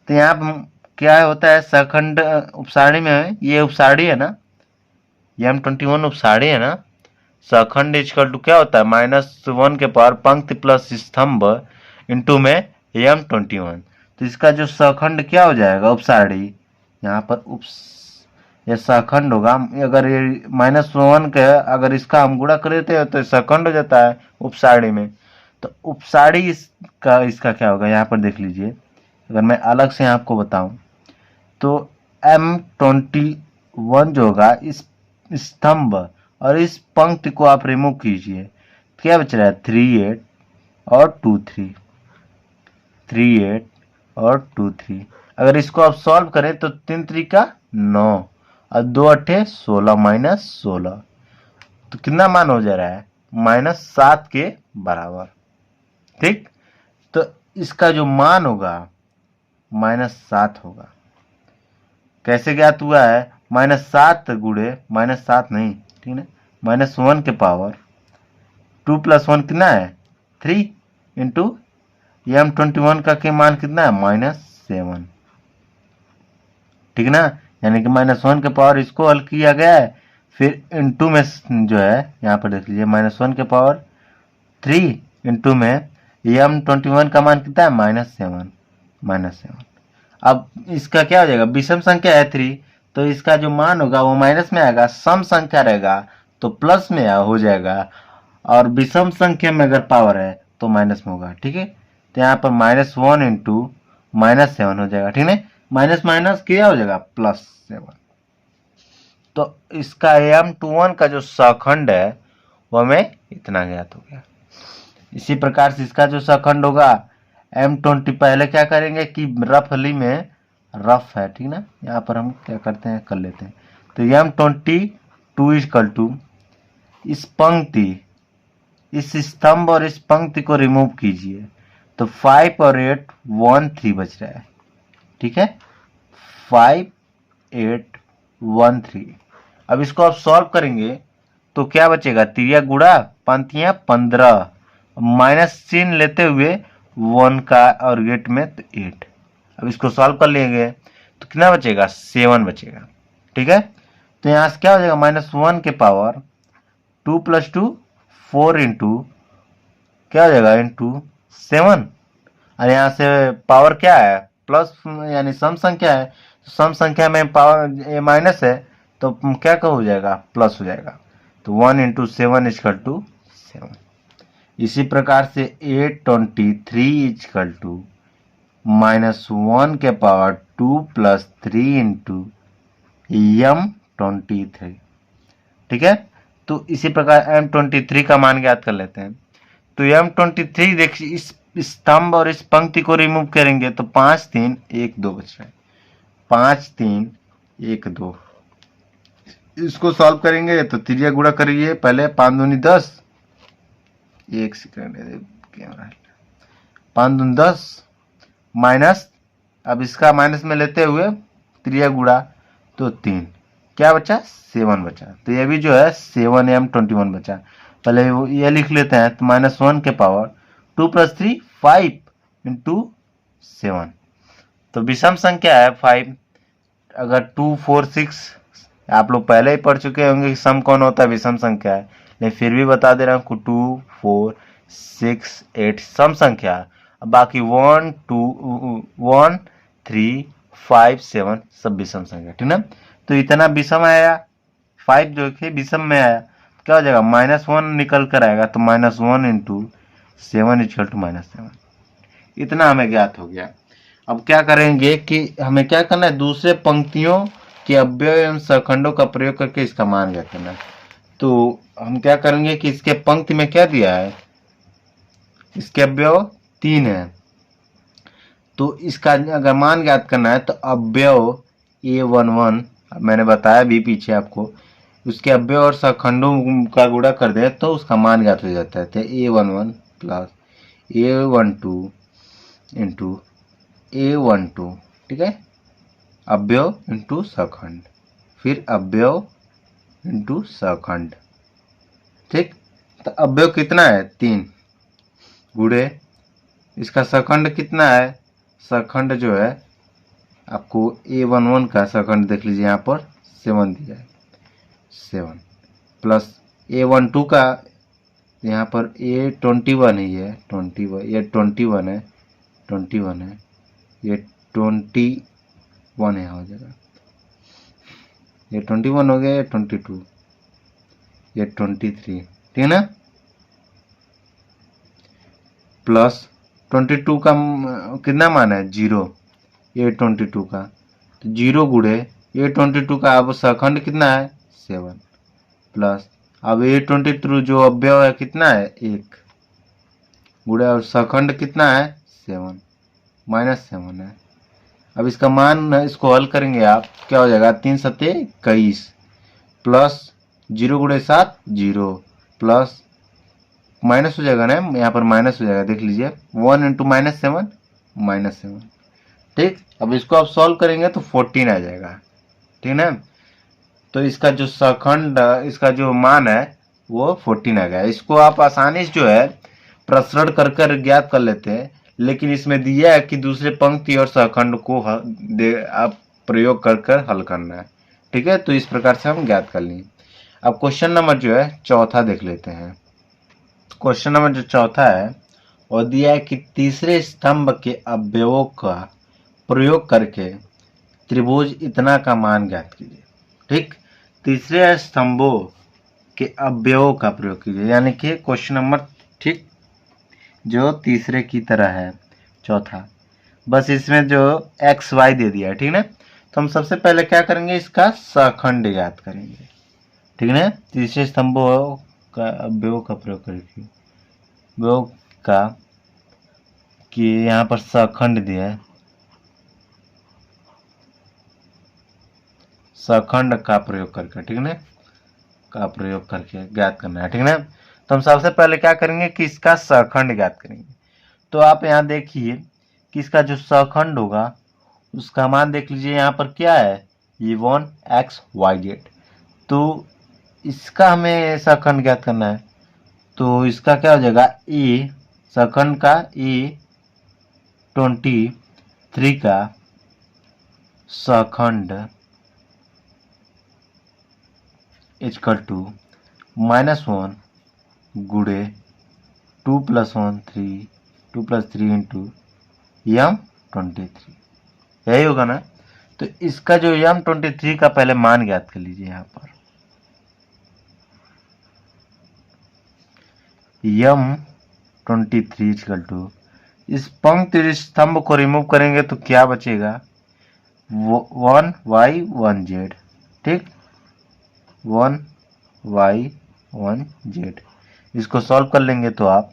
तो यहाँ क्या होता है, सखंड उपसारणी में है, ये उपसारणी है ना, M21 उपसारणी है ना। सखंड इजकल टू क्या होता है, -1 के पावर पंक्ति प्लस स्तंभ इंटू में M21। तो इसका जो सखंड क्या हो जाएगा, उपसारणी, यहाँ पर ये सखंड होगा। अगर ये -1 का अगर इसका हम गुणा कर देते हैं तो सखंड हो जाता है उपसारणी में। तो उपसारणी इसका क्या होगा, यहाँ पर देख लीजिए। अगर मैं अलग से आपको बताऊं तो M21 जो होगा, इस स्तंभ और इस पंक्ति को आप रिमूव कीजिए, क्या बच रहा है, 38 और 23, 38 और 23। अगर इसको आप सॉल्व करें तो 3 3 9 और 2 8 16 -16, तो कितना मान हो जा रहा है, -7 के बराबर, ठीक। तो इसका जो मान होगा -7 होगा। कैसे ज्ञात हुआ है, -7 गुणे -7 नहीं, ठीक है, -1 के पावर 2+1 कितना है, 3 इंटू M21 का के मान कितना है, -7, ठीक ना। यानी कि -1 के पावर इसको हल किया गया है, फिर इंटू में जो है यहाँ पर देख लीजिए -1 के पावर 3 इंटू में M21 का मान कितना है, -7। अब इसका क्या हो जाएगा, विषम संख्या है 3, तो इसका जो मान होगा वो माइनस में आएगा, सम संख्या रहेगा तो प्लस में हो जाएगा, और विषम संख्या में अगर पावर है तो माइनस में होगा, ठीक है। तो यहाँ पर -1 इंटू -7 हो जाएगा, ठीक है, माइनस माइनस क्या हो जाएगा, +7। तो इसका M21 का जो सखंड है वो हमें इतना ज्ञात हो गया। इसी प्रकार से इसका जो सखंड होगा M20, पहले क्या करेंगे कि रफली में, रफ है, ठीक ना, यहाँ पर हम क्या करते हैं, कर लेते हैं। तो M22 इजकल टू इस पंक्ति, इस स्तंभ और इस पंक्ति को रिमूव कीजिए, तो 5 और 8 1 3 बच रहा है, ठीक है, 5 8 1 3। अब इसको आप सॉल्व करेंगे तो क्या बचेगा, तिरिया गुड़ा पंक्तियां 15, माइनस चिन्ह लेते हुए 1 का और गेट में तो 8। अब इसको सॉल्व कर लेंगे तो कितना बचेगा, 7 बचेगा, ठीक है। तो यहाँ से क्या हो जाएगा, -1 के पावर 2+2 4 इंटू क्या हो जाएगा, इंटू 7, और यहाँ से पावर क्या है, प्लस, यानी सम संख्या है, सम संख्या में पावर माइनस है तो क्या हो जाएगा, प्लस हो जाएगा। तो 1 इंटू 7 इजकल टू 7। इसी प्रकार से 823 इजकल टू -1 के पावर 2+3 इंटू M23, ठीक है। तो इसी प्रकार M23 का मान ज्ञात कर लेते हैं। तो M23 देखिए, इस स्तंभ और इस पंक्ति को रिमूव करेंगे तो 5 3 1 2 बच रहा है, 5 3 1 2। इसको सॉल्व करेंगे तो त्रिज्या गुणा करिए, पहले 5 दूनी 10, 1 सेकंड, कैमरा 5 दूनी 10 माइनस, अब इसका माइनस में लेते हुए त्रिज्या गुणा तो 3, क्या बचा, 7 बचा। तो ये भी जो है 7 M21 बचा। पहले ये लिख लेते हैं, तो -1 के पावर 2+3 5 इंटू 7, तो विषम संख्या है 5। अगर 2 4 6 आप लोग पहले ही पढ़ चुके होंगे कि सम कौन होता है, विषम संख्या है, लेकिन फिर भी बता दे रहा हूँ, 2 4 6 8 सम संख्या, बाकी 1 2 1 3 5 7 सब विषम संख्या, ठीक ना। तो इतना विषम आया, 5 जो कि विषम में आया, क्या हो जाएगा, -1 निकल कर आएगा, तो -1 इंटू 7 इक्वल टू -7। इतना हमें ज्ञात हो गया। अब क्या करेंगे कि हमें क्या करना है, दूसरे पंक्तियों के अव्यय एवं सहखंडों का प्रयोग करके इसका मान ज्ञात करना है। तो हम क्या करेंगे कि इसके पंक्ति में क्या दिया है, इसके अव्यय 3 है, तो इसका अगर मान ज्ञात करना है तो अव्यय A11, मैंने बताया भी पीछे आपको, उसके अव्यय और सहखंडों का गुणा कर दें तो उसका मान ज्ञात हो जाता है। तो A11 plus A12 into A12, ठीक है, अव्यय इंटू सहखंड, फिर अव्यय इंटू सहखंड, ठीक। तो अव्यय कितना है, 3, गुणे इसका सहखंड कितना है, सहखंड जो है आपको A11 का सहखंड देख लीजिए, यहाँ पर 7 दिया है, 7 प्लस A12 का यहाँ पर A21 ही है, 21, ये 21 है, 21 है, ये 21 है, हो जाएगा, ये 21 हो गया, ये 22, ये 23, ठीक है ना। प्लस 22 का कितना मान है, 0, ये 22 का, तो 0 गुणे ये 22 का अब सहखंड कितना है, 7, प्लस अब ये 22 जो अव्यय है कितना है, 1, गुणे और सहखंड कितना है, 7, -7 है। अब इसका मान, इसको हल करेंगे आप, क्या हो जाएगा, 3 सत्ते 21, प्लस 0 गुणे 7 0, प्लस माइनस हो जाएगा ना, यहाँ पर माइनस हो जाएगा, देख लीजिए, 1 इंटू -7 -7, ठीक। अब इसको आप सॉल्व करेंगे तो 14 आ जाएगा, ठीक ना। तो इसका जो सहखंड, इसका जो मान है वो 14 आ गया। इसको आप आसानी से जो है प्रसरण कर कर ज्ञात कर लेते हैं, लेकिन इसमें दिया है कि दूसरे पंक्ति और सहखंड को आप प्रयोग कर कर हल करना है, ठीक है। तो इस प्रकार से हम ज्ञात कर लेंगे। अब क्वेश्चन नंबर जो है चौथा देख लेते हैं। क्वेश्चन नंबर जो चौथा है वो दिया है कि तीसरे स्तंभ के अवयवों का प्रयोग करके त्रिभुज इतना का मान ज्ञात कीजिए, ठीक। तीसरे स्तंभों के अवयवों का प्रयोग कीजिए, यानी कि क्वेश्चन नंबर, ठीक, जो तीसरे की तरह है, चौथा, बस इसमें जो एक्स वाई दे दिया है, ठीक ना। तो हम सबसे पहले क्या करेंगे, इसका सहखंड ज्ञात करेंगे, ठीक ना। तीसरे स्तंभों का अवयवों का प्रयोग करके अवयव का, कि यहाँ पर सहखंड दिया है, सहखंड का प्रयोग करके, ठीक ना, का प्रयोग करके ज्ञात करना है, ठीक ना। तो हम सबसे पहले क्या करेंगे कि इसका सहखंड ज्ञात करेंगे। तो आप यहाँ देखिए कि इसका जो सहखंड होगा उसका मान देख लीजिए, यहाँ पर क्या है, E1 X Y Z। तो इसका हमें सहखंड ज्ञात करना है, तो इसका क्या हो जाएगा, ए सहखंड का A23 का सहखंड इक्वल टू -1 गुणे 2 + 1 3, 2 + 3 इंटू M23, यही होगा ना। तो इसका जो M23 का पहले मान ज्ञात कर लीजिए, यहाँ पर M23 इक्वल टू, इस पंक्ति स्तंभ को रिमूव करेंगे तो क्या बचेगा, 1y1z, ठीक, 1y1z। इसको सॉल्व कर लेंगे तो आप,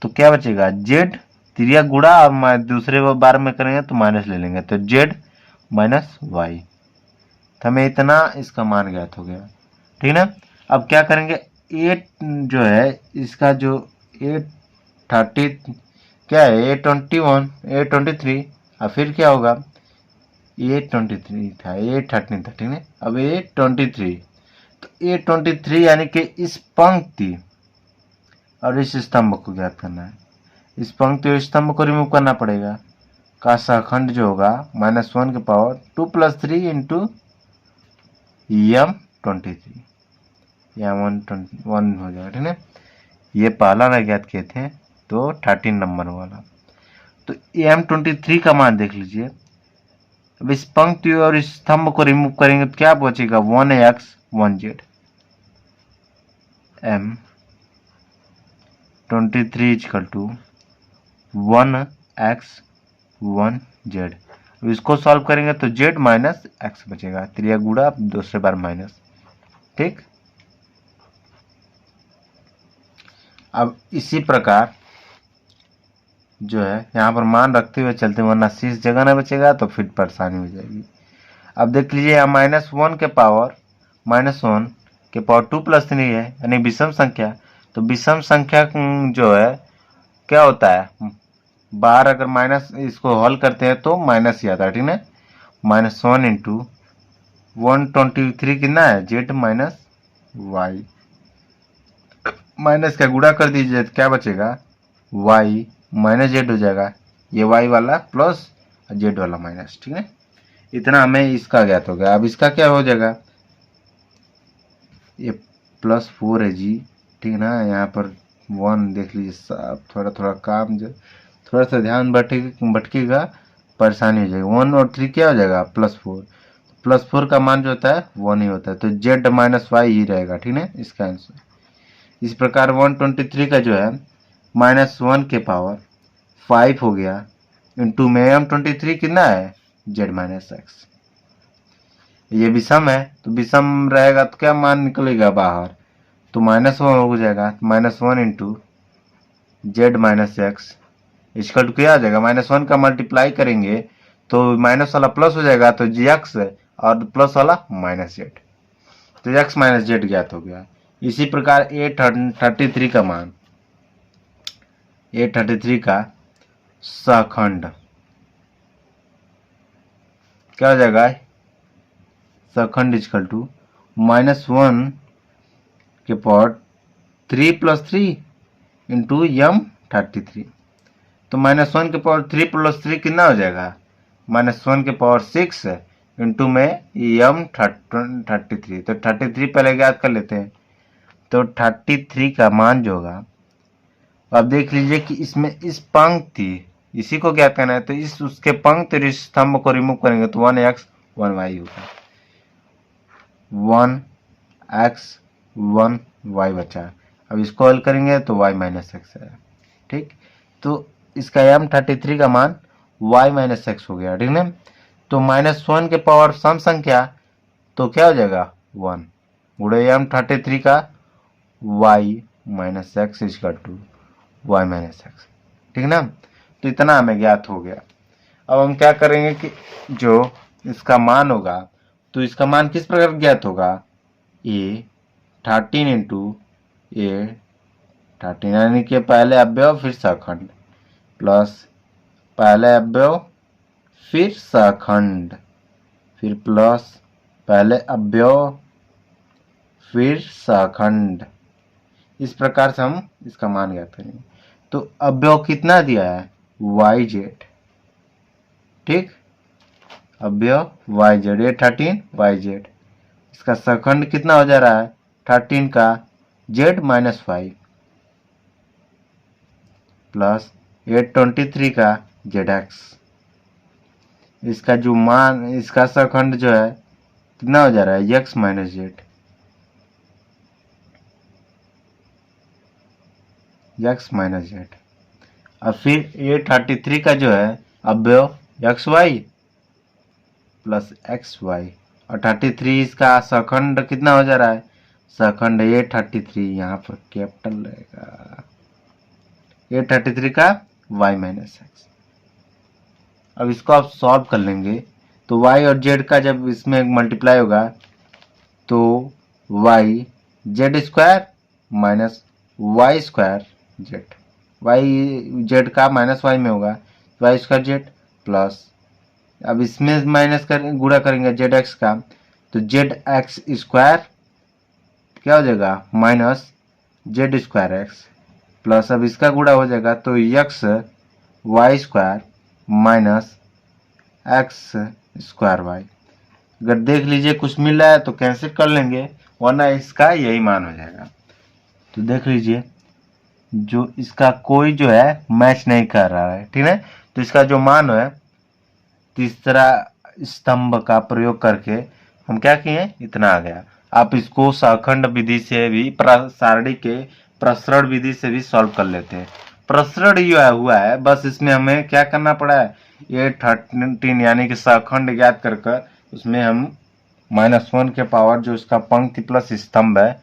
तो क्या बचेगा, z त्रिया गुणा, और दूसरे बार में करेंगे तो माइनस ले लेंगे, तो z - y। तो हमें इतना इसका मान ज्ञात हो गया, ठीक ना। अब क्या करेंगे, 8 जो है इसका जो 830 क्या है, A21 A23, और फिर क्या होगा, A23 था, A13 था, ठीक है। अब A23, तो A23 यानी कि इस पंक्ति और इस स्तंभ को ज्ञात करना है। इस पंक्ति और स्तंभ को रिमूव करना पड़ेगा, का सहखंड जो होगा -1 के पावर 2 + 3 इंटू M23, या 1 हो जाएगा, ठीक है। ये पहला ना ज्ञात किए थे, तो 13 नंबर वाला। तो M23 का मान देख लीजिए। अब इस पंक्ति और इस स्तंभ को रिमूव करेंगे तो क्या बचेगा, 1x 1z। M23 equal to 1x 1z। अब इसको सॉल्व करेंगे तो z माइनस एक्स बचेगा, त्रिया गुणा दूसरे बार माइनस। ठीक, अब इसी प्रकार जो है यहाँ पर मान रखते हुए चलते, वरना शेष जगह ना बचेगा तो फिर परेशानी हो जाएगी। अब देख लीजिए यहाँ -1 के पावर -1 के पावर 2+3 है, यानी विषम संख्या। तो विषम संख्या जो है क्या होता है, बाहर अगर माइनस इसको हल करते हैं तो माइनस ही आता है, ठीक है। -1 इंटू 123 कितना है, जेड माइनस वाई। माइनस का गुणा कर दीजिए तो क्या बचेगा, वाई माइनस जेड हो जाएगा, ये वाई वाला प्लस जेड वाला माइनस, ठीक है। इतना हमें इसका ज्ञात हो गया। अब इसका क्या हो जाएगा, ये +4 है जी, ठीक है ना। यहाँ पर 1 देख लीजिए साहब, थोड़ा थोड़ा काम जो थोड़ा सा ध्यान भटकेगा परेशानी हो जाएगी। 1 और 3 क्या हो जाएगा, +4। +4 का मान जो होता है 1 ही होता है, तो जेड माइनस वाई ही रहेगा, ठीक है इसका आंसर। इस प्रकार 123 का जो है -1 के पावर 5 हो गया, इंटू में M23 कितना है, जेड माइनस एक्स। ये विषम है तो विषम रहेगा तो क्या मान निकलेगा बाहर, तो -1 हो जाएगा। -1 इंटू जेड माइनस एक्स इसका क्या आ जाएगा, -1 का मल्टीप्लाई करेंगे तो माइनस वाला प्लस हो जाएगा, तो जी एक्स और प्लस वाला माइनस जेड, तो एक्स माइनस जेड ज्ञात हो गया। इसी प्रकार A33 का मान, A33 का सखंड क्या हो जाएगा, सखंड इक्वल टू -1 के पावर 3+3 इंटू M33। तो -1 के पावर 3+3 कितना हो जाएगा, -1 के पावर 6 इंटू में M33। तो 33 पहले ज्ञात कर लेते हैं। तो 33 का मान जो होगा, अब देख लीजिए कि इसमें इस पंक्ति इसी को ज्ञात करना है, तो इस उसके पंक्ति और इस स्तंभ को रिमूव करेंगे तो 1x 1y होगा, 1x 1y बचा। अब इसको हल करेंगे तो y माइनस एक्स है, ठीक। तो इसका M33 का मान y माइनस एक्स हो गया, ठीक है। तो -1 के पावर सम संख्या तो क्या हो जाएगा, 1 गुणे M33 का y minus x equal to y minus x, ठीक ना। तो इतना हमें ज्ञात हो गया। अब हम क्या करेंगे कि जो इसका मान होगा, तो इसका मान किस प्रकार ज्ञात होगा, A13 इंटू A13 यानी कि पहले अवयव फिर सखंड, प्लस पहले अवयव फिर सखंड, फिर प्लस पहले अवयव फिर सखंड। इस प्रकार से हम इसका मान ज्ञात करेंगे। तो अवयव कितना दिया है, yz, ठीक, अवयव yz, A13 yz। इसका सखंड कितना हो जा रहा है, 13 का z माइनस वाई, प्लस 823 का zx। इसका जो मान, इसका सखंड जो है कितना हो जा रहा है, x minus Z, x minus Z. अब फिर A33 का जो है अवयव xy प्लस xy, और 33 इसका सखंड कितना हो जा रहा है, सखंड A33 यहाँ पर कैपिटल रहेगा, A33 का y माइनस एक्स। अब इसको आप सॉल्व कर लेंगे तो y और z का जब इसमें मल्टीप्लाई होगा तो y z square minus y square z, y z का माइनस वाई में होगा, वाई स्क्वायर जेड प्लस, अब इसमें माइनस कर गुणा करेंगे जेड एक्स का, तो जेड एक्स स्क्वायर क्या हो जाएगा, minus z square x, plus अब इसका गुणा हो जाएगा तो x y square minus x square y. अगर देख लीजिए कुछ मिल रहा है तो कैंसिल कर लेंगे, वरना इसका यही मान हो जाएगा। तो देख लीजिए जो इसका कोई जो है मैच नहीं कर रहा है, ठीक है। तो इसका जो मान है तीसरा स्तंभ का प्रयोग करके हम क्या किए, इतना आ गया। आप इसको सखंड विधि से भी, सारणी के प्रसरण विधि से भी सॉल्व कर लेते हैं। प्रसरण ये हुआ है, बस इसमें हमें क्या करना पड़ा है, ये 13 यानी कि सखंड ज्ञात कर कर उसमें हम -1 के पावर जो इसका पंक्ति प्लस स्तंभ है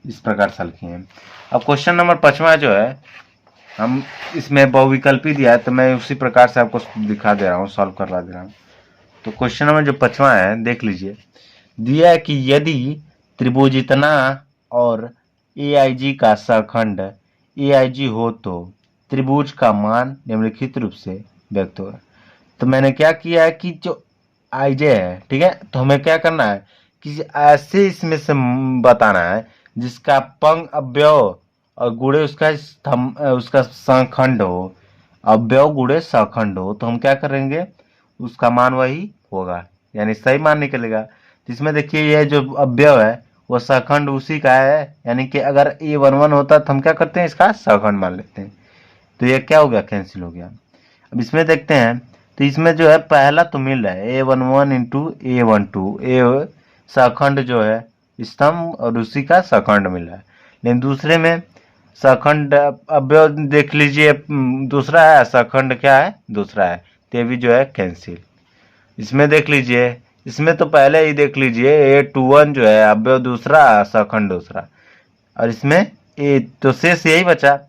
इस प्रकार सॉल्व किए हैं। अब क्वेश्चन नंबर 5वां जो है, हम इसमें बहुविकल्पी दिया है तो मैं उसी प्रकार से आपको दिखा दे रहा हूँ, सॉल्व करवा दे रहा हूँ। तो क्वेश्चन नंबर जो 5वां है देख लीजिए, दिया है कि यदि त्रिभुज इतना और AIG का सखंड AIG हो तो त्रिभुज का मान निम्नलिखित रूप से व्यक्त होगा। तो मैंने क्या किया है कि जो IJ है, ठीक है, तो हमें क्या करना है कि ऐसे इसमें से बताना है जिसका पंग अवयव और गुणे उसका स्तंभ, उसका सखंड हो, अवयव गुणे सखंड हो, तो हम क्या करेंगे, उसका मान वही होगा, यानी सही मान निकलेगा। तो इसमें देखिए ये जो अवयव है वो सखंड उसी का है, यानी कि अगर A11 होता तो हम क्या करते हैं, इसका सखंड मान लेते हैं। तो ये क्या हो गया, कैंसिल हो गया। अब इसमें देखते हैं, तो इसमें जो है पहला तो मिल रहा है A11 इंटू A12, ए सखंड जो है स्तंभ और उसी का सखंड मिल रहा है। लेकिन दूसरे में सखंड अवयव देख लीजिए, दूसरा है, सखंड क्या है, दूसरा है, तो ये भी जो है कैंसिल। इसमें देख लीजिए, इसमें तो पहले ही देख लीजिए A21 जो है अवयव दूसरा, सखंड दूसरा, और इसमें तो शेष यही बचा।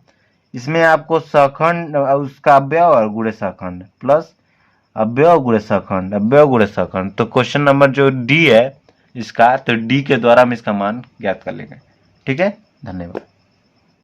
इसमें आपको सखंड उसका अवयव और गुणे सखंड प्लस अवयव गुणे सखंड, अवयव गुणे सखंड। तो क्वेश्चन नंबर जो D है इसका, तो D के द्वारा हम इसका मान ज्ञात कर लेंगे। ठीक है, धन्यवाद।